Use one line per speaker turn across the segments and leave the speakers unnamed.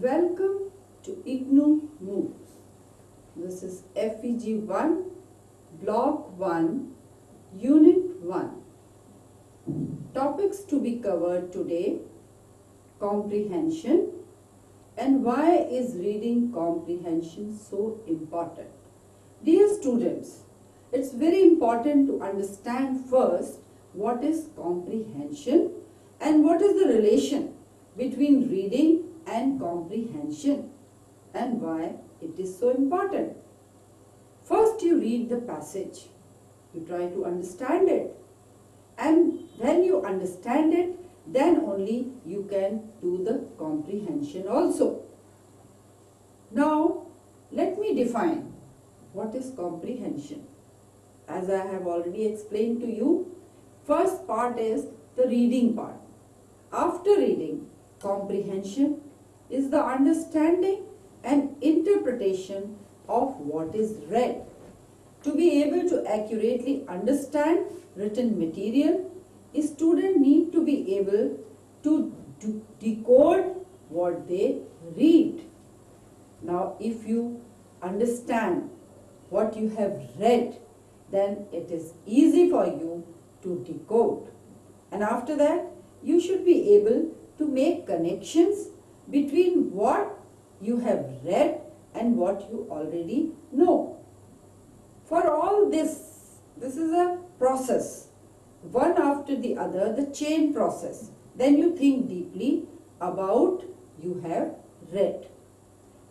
Welcome to IGNU Moves. This is FEG-1, Block 1, Unit 1. Topics to be covered today: comprehension, and why is reading comprehension so important. Dear students, it's very important to understand first what is comprehension and what is the relation between reading and comprehension and why it is so important. First, you read the passage, you try to understand it, and when you understand it, then only you can do the comprehension also. Now, let me define what is comprehension. As I have already explained to you, first part is the reading part. After reading, comprehension is the understanding and interpretation of what is read. To be able to accurately understand written material, a student need to be able to decode what they read. Now, if you understand what you have read, then it is easy for you to decode. And after that, you should be able to make connections between what you have read and what you already know. For all this is a process, one after the other, the chain process. Then you think deeply about you have read.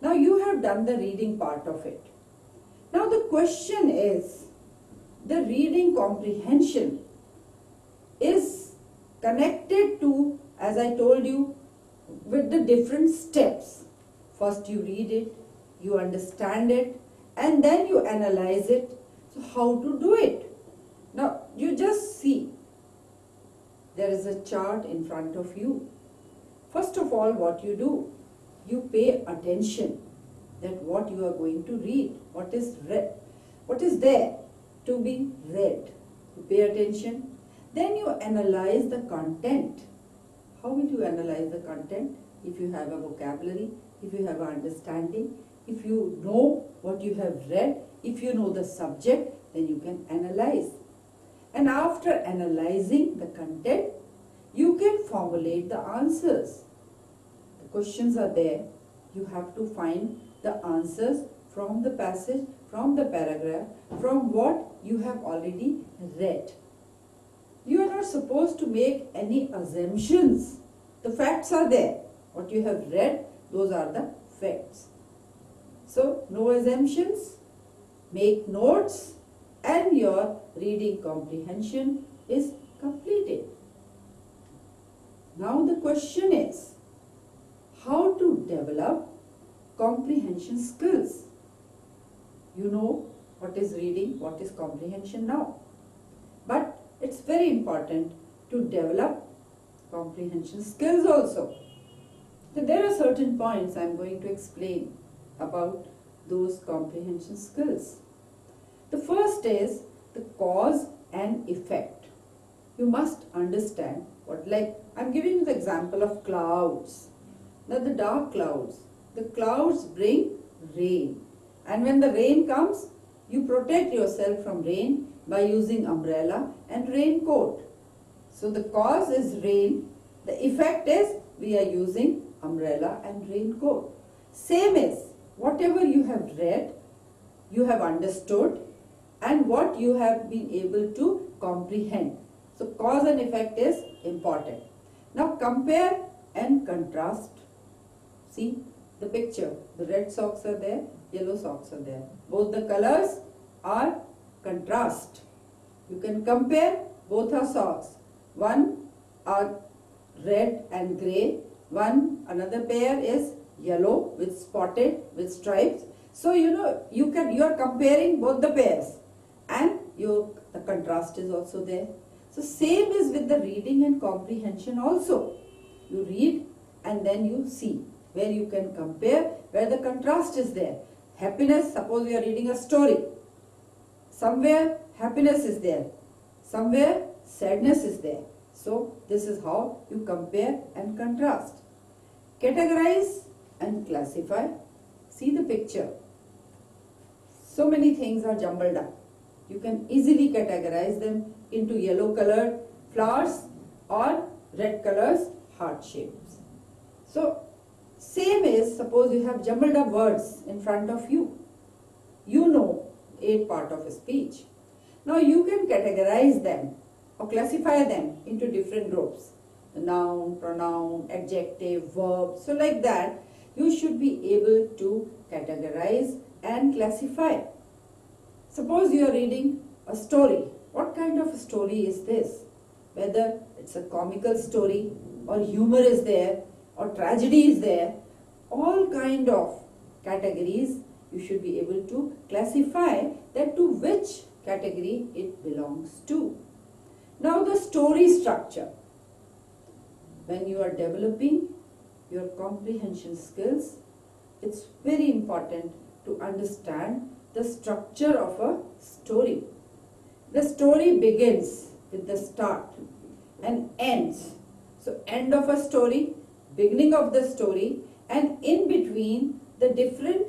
Now you have done the reading part of it. Now the question is, the reading comprehension is connected to, as I told you, with the different steps. First you read it, you understand it, and then you analyze it. So how to do it? Now you just see, there is a chart in front of you. First of all, what you do, you pay attention that what you are going to read, what is read, what is there to be read. You pay attention. Then you analyze the content. How will you analyze the content? If you have a vocabulary, if you have an understanding, if you know what you have read, if you know the subject, then you can analyze. And after analyzing the content, you can formulate the answers. The questions are there. You have to find the answers from the passage, from the paragraph, from what you have already read. You are not supposed to make any assumptions. The facts are there. What you have read, those are the facts. So, no assumptions, make notes, and your reading comprehension is completed. Now the question is, how to develop comprehension skills? You know what is reading, what is comprehension now. But it's very important to develop comprehension skills also. So there are certain points I am going to explain about those comprehension skills. The first is the cause and effect. You must understand what, like I'm giving you the example of clouds. Now the dark clouds, the clouds bring rain, and when the rain comes, you protect yourself from rain by using umbrella and raincoat. So the cause is rain, the effect is we are using umbrella and raincoat. Same is whatever you have read, you have understood, and what you have been able to comprehend. So cause and effect is important. Now compare and contrast. See the picture, the red socks are there, yellow socks are there. Both the colors are contrast. You can compare, both are socks. One are red and grey, another pair is yellow with spotted with stripes. So you are comparing both the pairs, and the contrast is also there. So same is with the reading and comprehension also. You read and then you see where you can compare, where the contrast is there. Happiness, suppose we are reading a story. Somewhere happiness is there, somewhere sadness is there. So this is how you compare and contrast. Categorize and classify. See the picture. So many things are jumbled up. You can easily categorize them into yellow colored flowers or red colors heart shapes. So same is, suppose you have jumbled up words in front of you. You know 8 part of a speech. Now you can categorize them or classify them into different groups. The noun, pronoun, adjective, verb. So like that, you should be able to categorize and classify. Suppose you are reading a story. What kind of a story is this? Whether it's a comical story or humor is there or tragedy is there, all kind of categories you should be able to classify that to which category it belongs to. Now the story structure. When you are developing your comprehension skills, it's very important to understand the structure of a story. The story begins with the start and ends. So end of a story, beginning of the story, and in between the different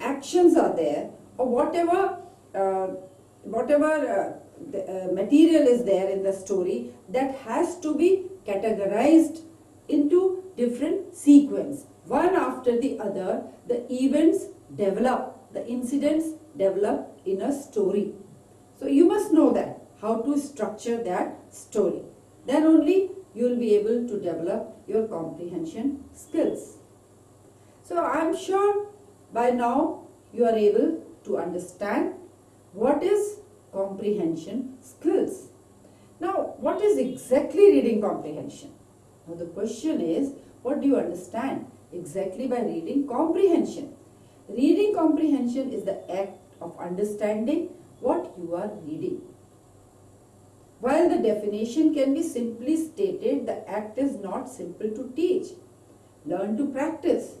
actions are there, or whatever material is there in the story that has to be categorized into different sequence. One after the other, the events develop, the incidents develop in a story. So you must know that, how to structure that story. Then only you will be able to develop your comprehension skills. So I am sure by now you are able to understand what is comprehension skills. Now, what is exactly reading comprehension? Now the question is, what do you understand exactly by reading comprehension? Reading comprehension is the act of understanding what you are reading. While the definition can be simply stated, the act is not simple to teach. Learn to practice.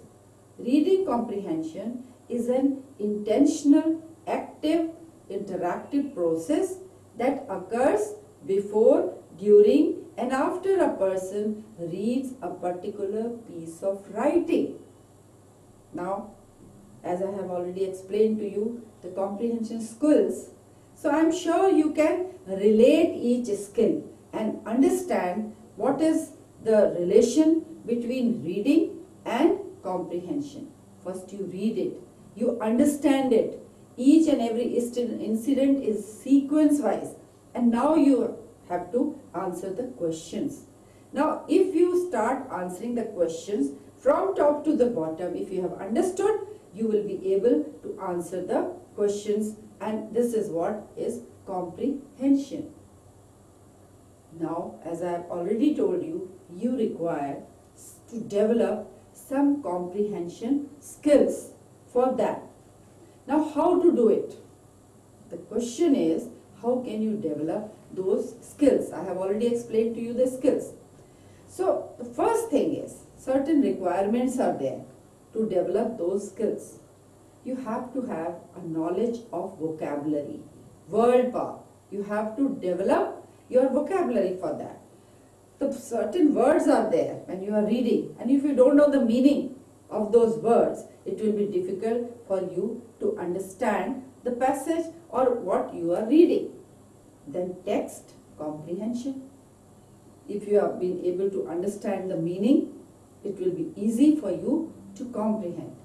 Reading comprehension is an intentional, active, interactive process that occurs before, during, and after a person reads a particular piece of writing. Now, as I have already explained to you the comprehension skills, so I am sure you can relate each skill and understand what is the relation between reading and comprehension. First you read it, you understand it. Each and every incident is sequence wise, and now you have to answer the questions. Now if you start answering the questions from top to the bottom, if you have understood, you will be able to answer the questions, and this is what is comprehension. Now, as I have already told you, you require to develop some comprehension skills for that. Now, how to do it? The question is, how can you develop those skills? I have already explained to you the skills. So, the first thing is, certain requirements are there to develop those skills. You have to have a knowledge of vocabulary, word power. You have to develop your vocabulary for that. The certain words are there when you are reading, and if you don't know the meaning of those words, it will be difficult for you to understand the passage or what you are reading. Then text comprehension. If you have been able to understand the meaning, it will be easy for you to comprehend.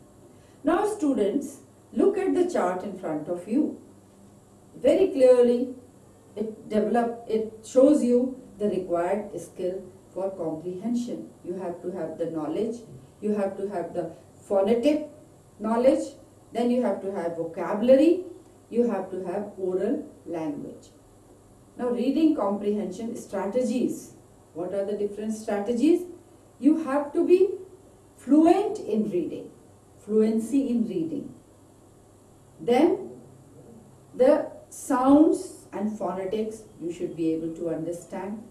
Now students, look at the chart in front of you. Very clearly, it shows you the required skill for comprehension. You have to have the knowledge, you have to have the phonetic knowledge, then you have to have vocabulary, you have to have oral language. Now reading comprehension strategies. What are the different strategies? You have to be fluent in reading, fluency in reading. Then the sounds and phonetics you should be able to understand.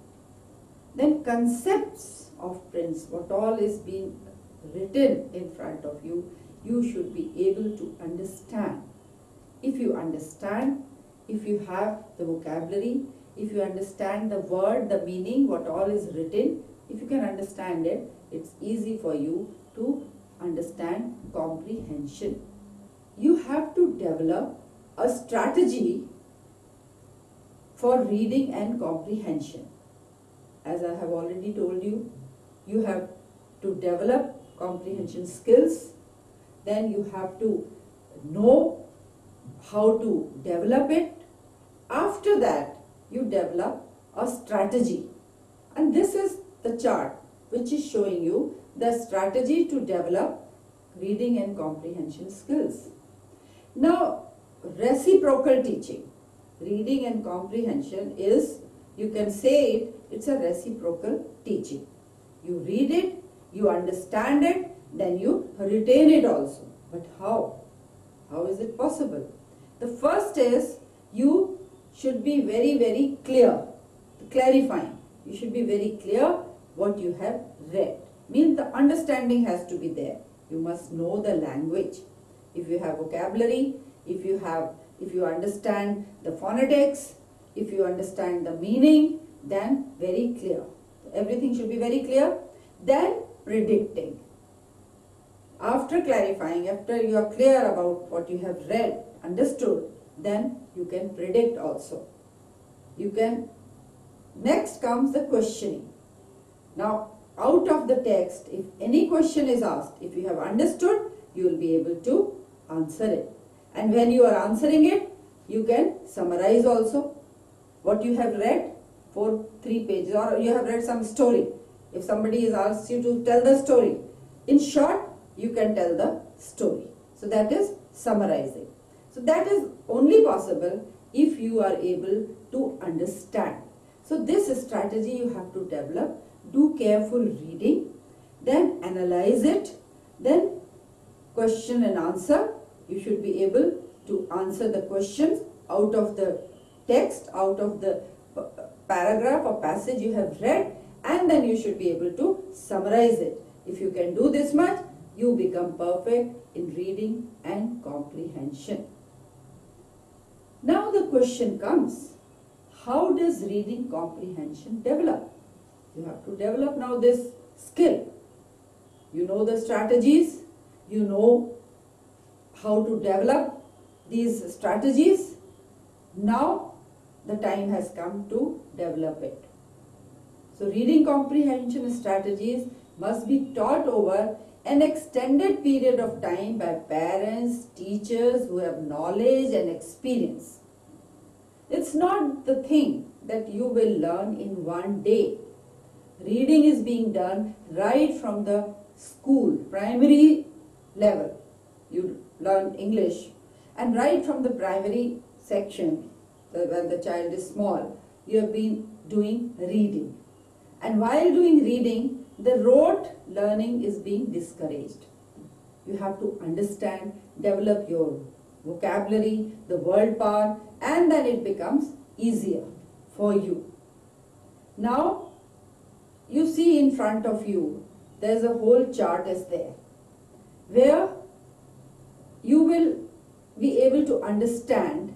Then concepts of prints, what all is being written in front of you, you should be able to understand. If you understand, if you have the vocabulary, if you understand the word, the meaning, what all is written, if you can understand it, it's easy for you to understand comprehension. You have to develop a strategy for reading and comprehension. As I have already told you, you have to develop comprehension skills, then you have to know how to develop it. After that, you develop a strategy. And this is the chart which is showing you the strategy to develop reading and comprehension skills. Now, reciprocal teaching. Reading and comprehension is, you can say it's a reciprocal teaching. You read it, you understand it, then you retain it also. But how? How is it possible? The first is, you should be very clear, clarifying. You should be very clear what you have read. Means the understanding has to be there. You must know the language. If you have vocabulary, if you understand the phonetics, if you understand the meaning, then very clear. Everything should be very clear. Then predicting. After clarifying, after you are clear about what you have read, understood, then you can predict also. Next comes the questioning. Now, out of the text, if any question is asked, if you have understood, you will be able to answer it. And when you are answering it, you can summarize also what you have read for 3 pages, or you have read some story. If somebody has asked you to tell the story, in short, you can tell the story. So that is summarizing. So that is only possible if you are able to understand. So this strategy you have to develop. Do careful reading, then analyze it, then question and answer. You should be able to answer the questions out of the text, out of the paragraph or passage you have read, and then you should be able to summarize it. If you can do this much, you become perfect in reading and comprehension. Now the question comes, how does reading comprehension develop? You have to develop now this skill. You know the strategies, you know how to develop these strategies. Now the time has come to develop it. So reading comprehension strategies must be taught over an extended period of time by parents, teachers who have knowledge and experience. It's not the thing that you will learn in one day. Reading is being done right from the school, primary level. You learn English, and right from the primary section, when the child is small, you have been doing reading. And while doing reading, the rote learning is being discouraged. You have to understand, develop your vocabulary, the word power, and then it becomes easier for you. Now, you see in front of you, there's a whole chart is there, where you will be able to understand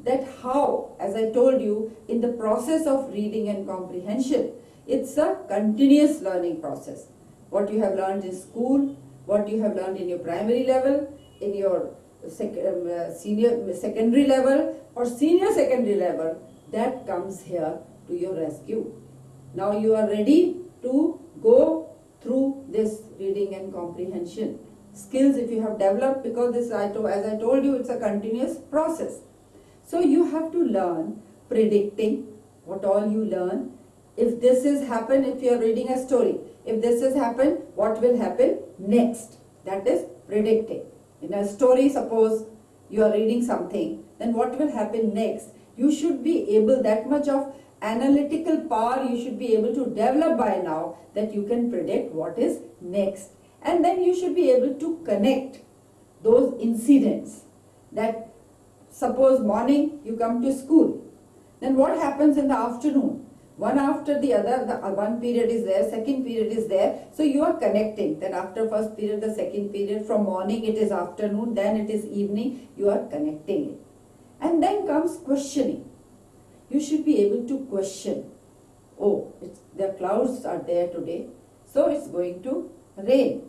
that how, as I told you, in the process of reading and comprehension, it's a continuous learning process. What you have learned in school, what you have learned in your primary level, in your senior secondary level or senior secondary level, that comes here to your rescue. Now you are ready to go through this reading and comprehension skills if you have developed, because this, as I told you, it's a continuous process. So you have to learn predicting what all you learn. If this is happen, if you are reading a story, if this has happened, what will happen next? That is predicting. In a story, suppose you are reading something, then what will happen next? You should be able, that much of analytical power you should be able to develop by now, that you can predict what is next. And then you should be able to connect those incidents. That suppose morning you come to school, then what happens in the afternoon? One after the other, one period is there, second period is there. So you are connecting that after first period, the second period, from morning it is afternoon, then it is evening, you are connecting it. And then comes questioning. You should be able to question. Oh, the clouds are there today, So it's going to rain.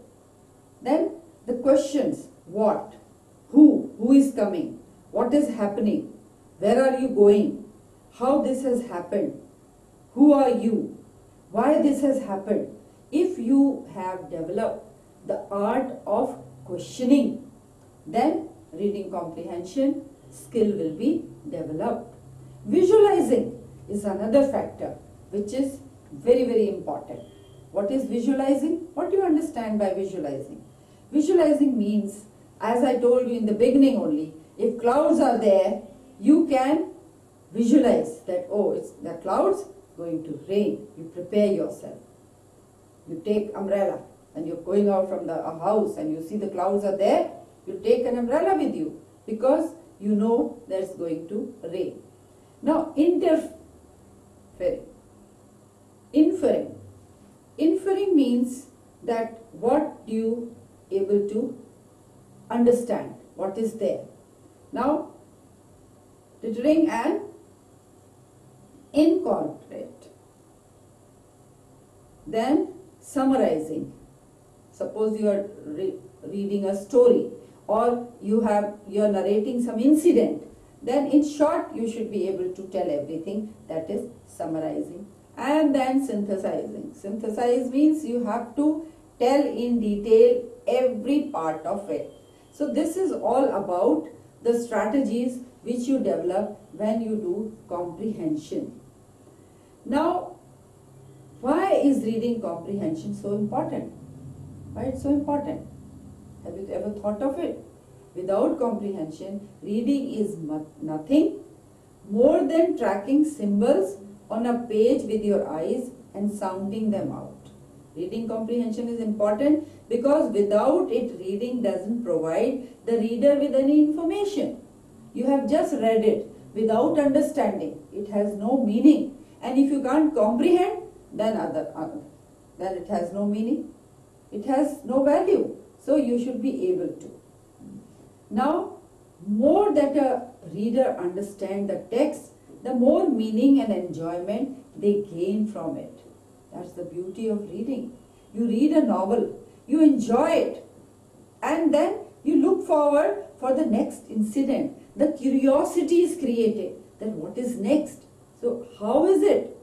Then the questions, what, who is coming, what is happening, where are you going, how this has happened, who are you, why this has happened. If you have developed the art of questioning, then reading comprehension skill will be developed. Visualizing is another factor which is very, very important. What is visualizing? What do you understand by visualizing? Visualizing means, as I told you in the beginning only, if clouds are there, you can visualize that, oh, it's the clouds going to rain. You prepare yourself. You take umbrella and you're going out from the house and you see the clouds are there, you take an umbrella with you because you know there's going to rain. Now, inferring means that what you able to understand, what is there. Now, titering and incorporate. Then summarizing. Suppose you are reading a story or you are narrating some incident, then in short you should be able to tell everything. That is summarizing. And then synthesizing. Synthesize means you have to tell in detail every part of it. So this is all about the strategies which you develop when you do comprehension. Now, why is reading comprehension so important? Why it's so important? Have you ever thought of it? Without comprehension, reading is nothing more than tracking symbols on a page with your eyes and sounding them out. Reading comprehension is important because without it, reading doesn't provide the reader with any information. You have just read it without understanding. It has no meaning. And if you can't comprehend, then it has no meaning. It has no value. So you should be able to. Now, more that a reader understands the text, the more meaning and enjoyment they gain from it. That's the beauty of reading. You read a novel, you enjoy it, and then you look forward for the next incident. The curiosity is created that what is next. So how is it?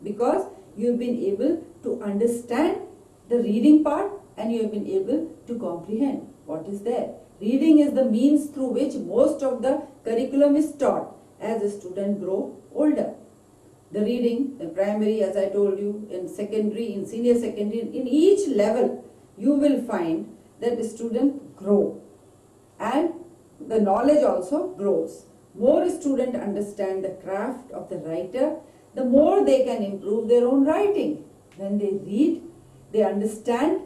Because you have been able to understand the reading part and you have been able to comprehend what is there. Reading is the means through which most of the curriculum is taught as a student grow older. The reading, the primary, as I told you, in secondary, in senior secondary, in each level, you will find that the student grow and the knowledge also grows. More students understand the craft of the writer, the more they can improve their own writing. When they read, they understand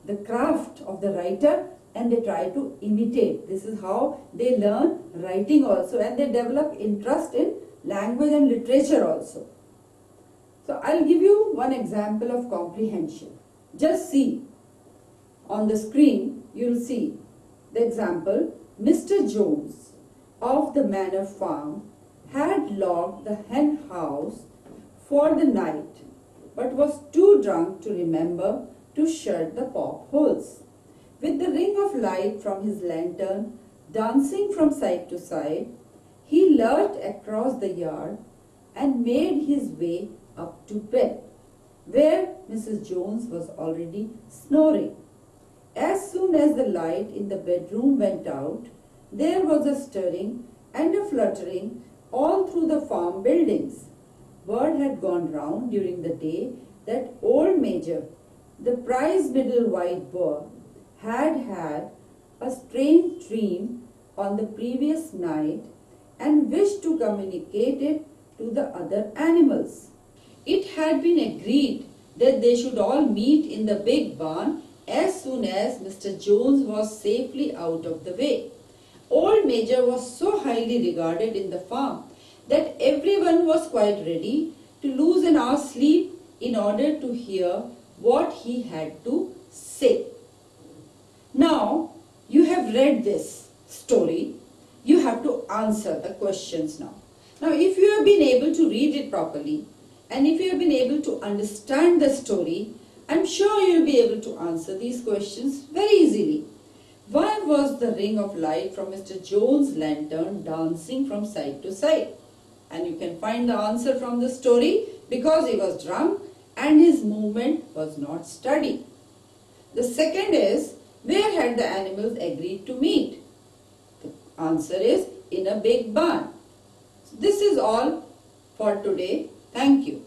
the craft of the writer and they try to imitate. This is how they learn writing also, and they develop interest in language and literature also. So I'll give you one example of comprehension. Just see on the screen, you'll see the example. Mr. Jones of the Manor Farm had locked the hen house for the night, but was too drunk to remember to shut the pop holes. With the ring of light from his lantern dancing from side to side, he lurched across the yard and made his way up to bed, where Mrs. Jones was already snoring. As soon as the light in the bedroom went out, there was a stirring and a fluttering all through the farm buildings. Word had gone round during the day that old Major, the prize middle white boar, had a strange dream on the previous night and wished to communicate it to the other animals. It had been agreed that they should all meet in the big barn as soon as Mr. Jones was safely out of the way. Old Major was so highly regarded in the farm that everyone was quite ready to lose an hour's sleep in order to hear what he had to say. Now, you have read this story. You have to answer the questions now. Now, if you have been able to read it properly and if you have been able to understand the story, I'm sure you'll be able to answer these questions very easily. Why was the ring of light from Mr. Jones' lantern dancing from side to side? And you can find the answer from the story, because he was drunk and his movement was not steady. The second is, where had the animals agreed to meet? The answer is in a big barn. So this is all for today. Thank you.